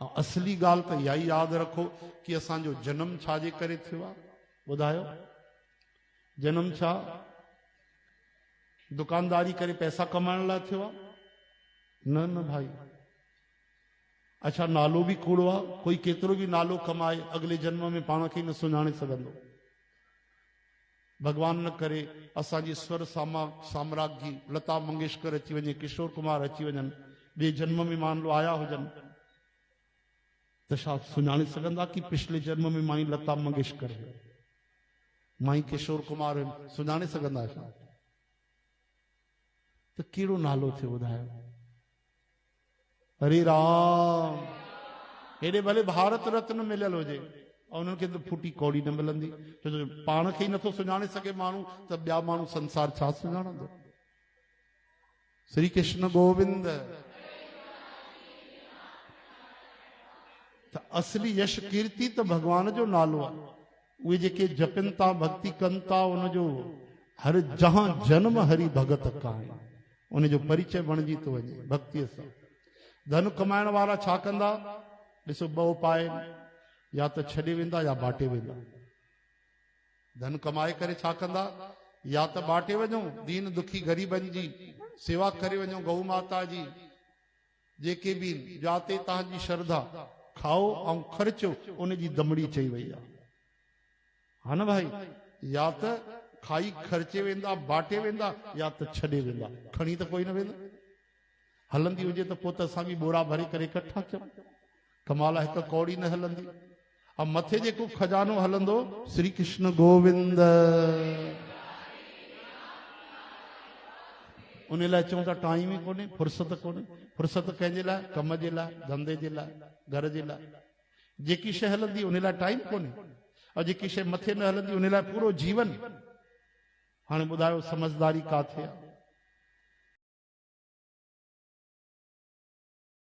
असली गाल तो इहा ही याद रखो कि असो जन्म छाजे करे थियो आहे ॿुधायो। जन्म छा दुकानदारी करे पैसा कमाइण लाइ थियो आहे? न न भाई। अच्छा नालो भी कूड़ो आहे, कोई केतिरो भी नालो कमाए अगले जन्म में पाण खे न सुञाणे सघंदो। भगवान न करे असांजी स्वर साम्राज्ञी लता मंगेशकर अची वञे, किशोर कुमार अची वञनि, ॿिए जन्म में मान लो आया हुजनि, त छा सुञाणे सघंदा कि पिछले जन्म में माई लता मंगेशकर माई किशोर कुमार सुञाणे सघंदा छा? त कहिड़ो नालो थियो ॿुधायो? हरे राम। हेॾे भले भारत रत्न मिलियल हुजे और उन्हनि खे त फूटी कौड़ी न मिलंदी, छो जो पाण खे ई नथो सुञाणे सघे माण्हू, त ॿिया माण्हू संसार छा सुञाणंदो। श्री कृष्ण गोविंद। त असली यश कीर्ति त भगवान जो नालो आहे। उहे जेके जपनि था भक्ति कनि था उनजो हर जहां जन्म हरि भगत का आहे, उनजो परिचय बणिजी थो वञे भक्तीअ सां। धन कमाइण वारा छा कंदा? ॾिसो ॿ उपाय, या त छॾे वेंदा या बाटे वेंदा। धन कमाए करे छा कंदा? या त बाटे वञो, दीन दुखी ग़रीबनि जी सेवा करे वञो, गौ माता जी, जेके बि जाते तव्हांजी श्रद्धा, खाओ ऐं ख़र्चो, उनजी दमड़ी चई वई आहे, हा न भाई। या त खाई ख़र्चे वेंदा, बाटे वेंदा, या त छॾे वेंदा, खणी त कोई न वेंदा। हलंदी हुजे त पोइ त असां बि बोरा भरे करे इकट्ठा कयूं, कमाल हिकु कौड़ी न हलंदी। ऐं मथे जेको खजानो हलंदो, श्री कृष्ण गोविंद। उन लाइ चऊं था टाइम ई कोन्हे, फुर्सत कोन्हे। फुर्सत कंहिंजे लाइ? कम जे लाइ, धंधे जे लाइ, घर जे लाइ। जेकी शइ हलंदी उन लाइ टाइम कोन्हे, और जेकी शइ मथे न हलंदी उन लाइ पूरो जीवन। हाणे ॿुधायो समझदारी किथे आहे?